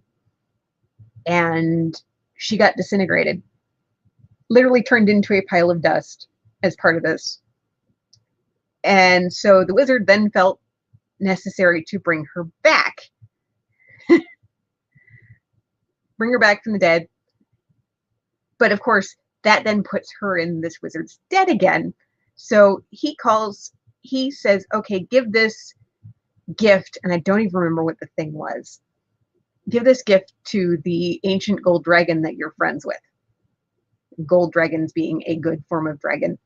and she got disintegrated, literally turned into a pile of dust as part of this. And so the wizard then felt necessary to bring her back. Bring her back from the dead. But of course, that then puts her in this wizard's debt again. So he says, okay, give this gift, and I don't even remember what the thing was. Give this gift to the ancient gold dragon that you're friends with. Gold dragons being a good form of dragon.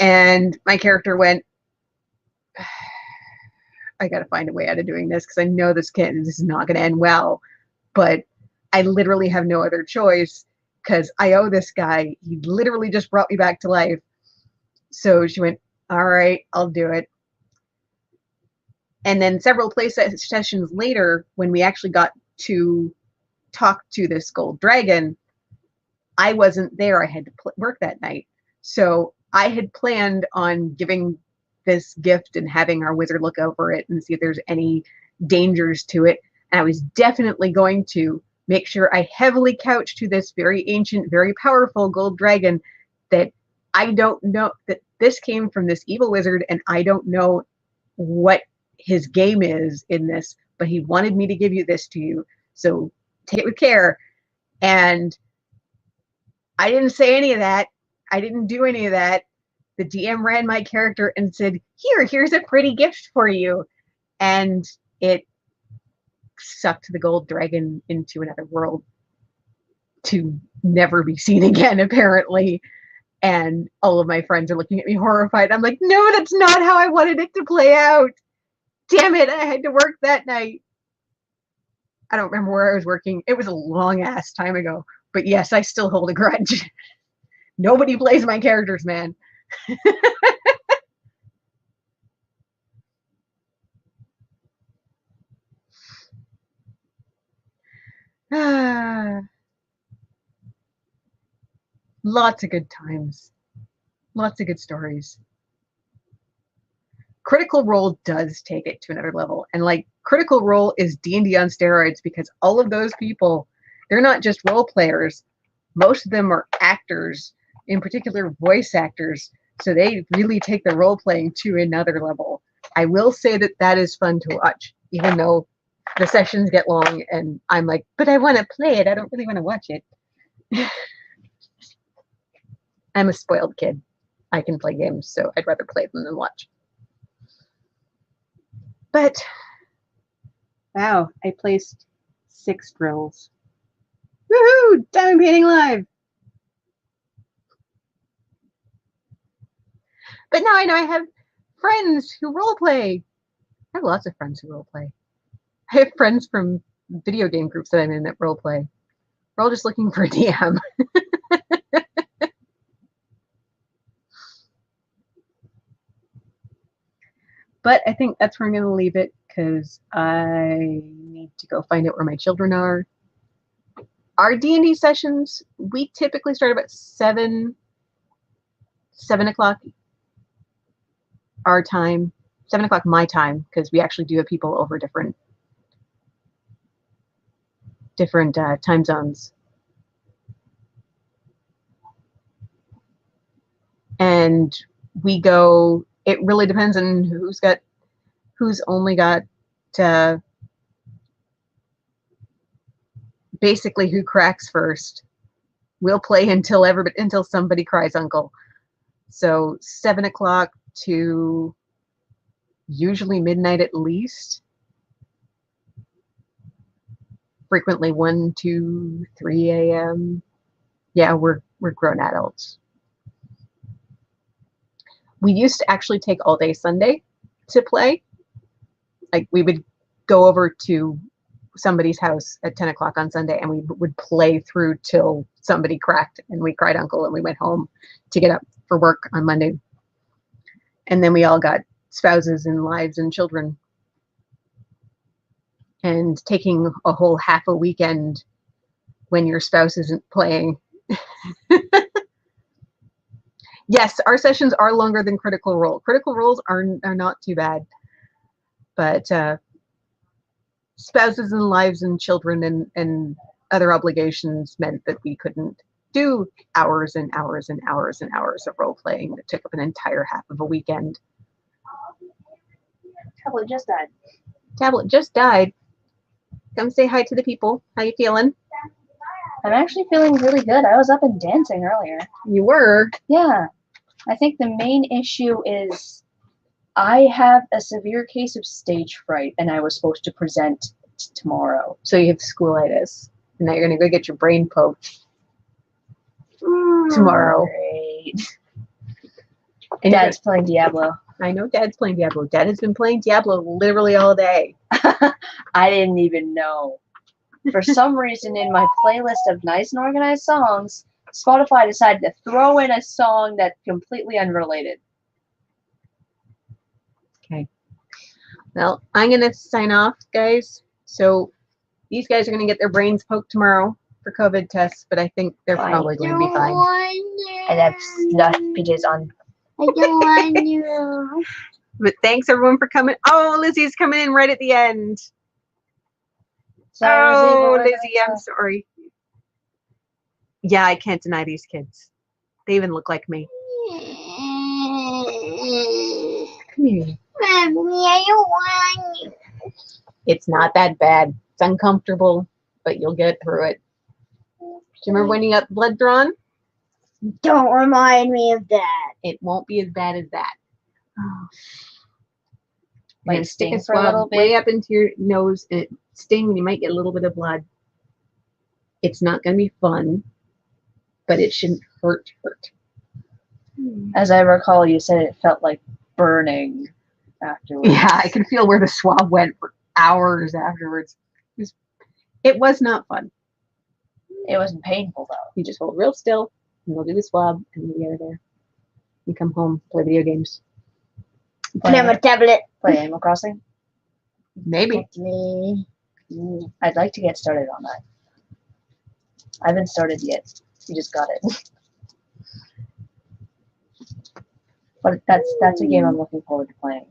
And my character went, I got to find a way out of doing this because I know this is not going to end well. But I literally have no other choice because I owe this guy. He literally just brought me back to life. So she went, all right, I'll do it. And then several play sessions later, when we actually got to talk to this gold dragon, I wasn't there. I had to work that night. So I had planned on giving this gift and having our wizard look over it and see if there's any dangers to it. And I was definitely going to make sure I heavily couch to this very ancient, very powerful gold dragon that I don't know, that this came from this evil wizard and I don't know what his game is in this, but he wanted me to give you this to you. So take it with care. And I didn't say any of that. I didn't do any of that. The DM ran my character and said, here's a pretty gift for you. And it sucked the gold dragon into another world to never be seen again, apparently. And all of my friends are looking at me horrified. I'm like, no, that's not how I wanted it to play out. Damn it, I had to work that night. I don't remember where I was working. It was a long ass time ago. But yes, I still hold a grudge. Nobody plays my characters, man. Lots of good times. Lots of good stories. Critical Role does take it to another level. And like Critical Role is D&D on steroids because all of those people, they're not just role players. Most of them are actors, in particular voice actors. So they really take the role playing to another level. I will say that that is fun to watch, even though the sessions get long and I'm like, but I want to play it. I don't really want to watch it. I'm a spoiled kid. I can play games, so I'd rather play them than watch. But, wow, I placed 6 drills. Woohoo! Diamond painting live! But now I know I have friends who roleplay. I have lots of friends who roleplay. I have friends from video game groups that I'm in that roleplay. We're all just looking for a DM. But I think that's where I'm going to leave it because I need to go find out where my children are. Our D&D sessions, we typically start about 7 o'clock our time, 7 o'clock my time, because we actually do have people over different time zones. And we go, it really depends on who's only got basically who cracks first. We'll play until somebody cries uncle. So 7 o'clock to usually midnight at least. Frequently 1, 2, 3 a.m. Yeah, we're grown adults. We used to actually take all day Sunday to play. Like we would go over to somebody's house at 10 o'clock on Sunday and we would play through till somebody cracked and we cried uncle and we went home to get up for work on Monday. And then we all got spouses and lives and children. And taking a whole half a weekend when your spouse isn't playing. Yes, our sessions are longer than Critical Role. Critical Roles are not too bad. But spouses and lives and children and other obligations meant that we couldn't do hours and hours and hours and hours of role playing that took up an entire half of a weekend. Tablet just died. Tablet just died. Come say hi to the people. How you feeling? I'm actually feeling really good. I was up and dancing earlier. You were? Yeah. I think the main issue is I have a severe case of stage fright, and I was supposed to present tomorrow. So you have schoolitis, and now you're gonna go get your brain poked tomorrow. Great. And Dad's playing Diablo. I know Dad's playing Diablo. Dad has been playing Diablo literally all day. I didn't even know. For some reason, in my playlist of nice and organized songs, Spotify decided to throw in a song that's completely unrelated. Okay. Well, I'm going to sign off, guys. So these guys are going to get their brains poked tomorrow for COVID tests, but I think they're probably going to be fine. And I've left PJs on. I don't want to. But thanks, everyone, for coming. Oh, Lizzie's coming in right at the end. Sorry, Oh, Lizzie, I'm sorry. Yeah, I can't deny these kids. They even look like me. Come here. Mommy, I don't want you. It's not that bad. It's uncomfortable, but you'll get through it. Do you remember when you got blood drawn? Don't remind me of that. It won't be as bad as that. Might You're gonna stick a sting for a little swab way bit. up into your nose and it sting, and you might get a little bit of blood. It's not going to be fun, but it shouldn't hurt. As I recall, you said it felt like burning afterwards. Yeah, I can feel where the swab went for hours afterwards. It was not fun. It wasn't painful, though. You just hold real still, and we'll do the swab, and we'll get out of there. You come home, play video games. Play on my tablet. Play Animal Crossing? Maybe. I'd like to get started on that. I haven't started yet. You just got it. But that's a game I'm looking forward to playing.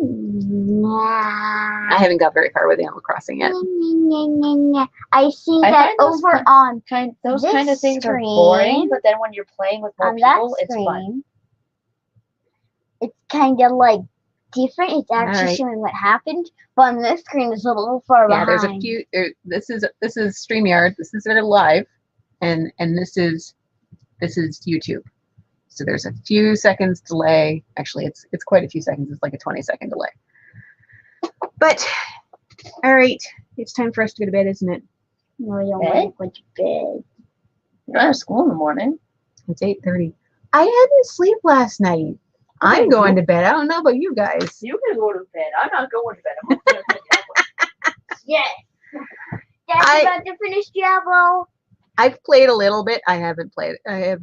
I haven't got very far with Animal Crossing yet. I see I that find those over on Those this kind of things are screen, boring, but then when you're playing with more on that people, it's fun. screen. It's kind of like different. It's actually Alright. showing what happened, but on this screen it's a little far Yeah, behind. there's a few. This is StreamYard. This is it live, and this is YouTube. So there's a few seconds delay. Actually, it's quite a few seconds. It's like a 20-second delay. But all right, it's time for us to go to bed, isn't it? No, I don't Bed? want to go to bed. You don't have school in the morning. It's 8:30. I didn't sleep last night. I'm going to bed. I don't know about you guys. You can go to bed. I'm not going to bed. I'm going to bed. Yes. Dad's about to finish Diablo. I've played a little bit. I haven't played. I've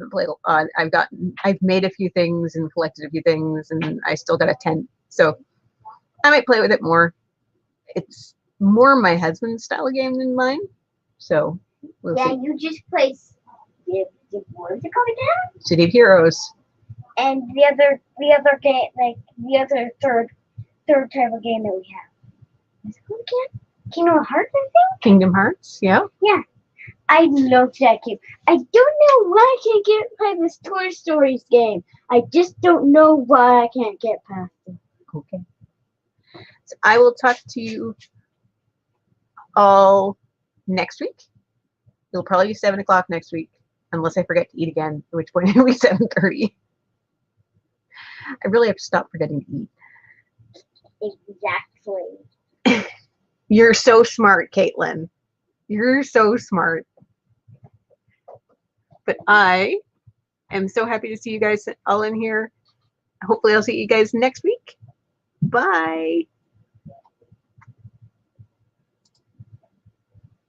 made a few things and collected a few things, and I still got a tent. So I might play with it more. It's more my husband's style of game than mine. So we'll Yeah, see. you just play. What is it called again? City of Heroes. And the other game, like the other third type of game that we have. What's it called again? Kingdom Hearts, I think. Kingdom Hearts. Yeah. I love that game. I don't know why I can't get past this Toy Stories game. I just don't know why I can't get past it. Okay. So I will talk to you all next week. It'll probably be 7 o'clock next week, unless I forget to eat again, at which point it'll be 7:30. I really have to stop forgetting to eat. Exactly. You're so smart, Caitlin. You're so smart. But I am so happy to see you guys all in here. Hopefully I'll see you guys next week. Bye.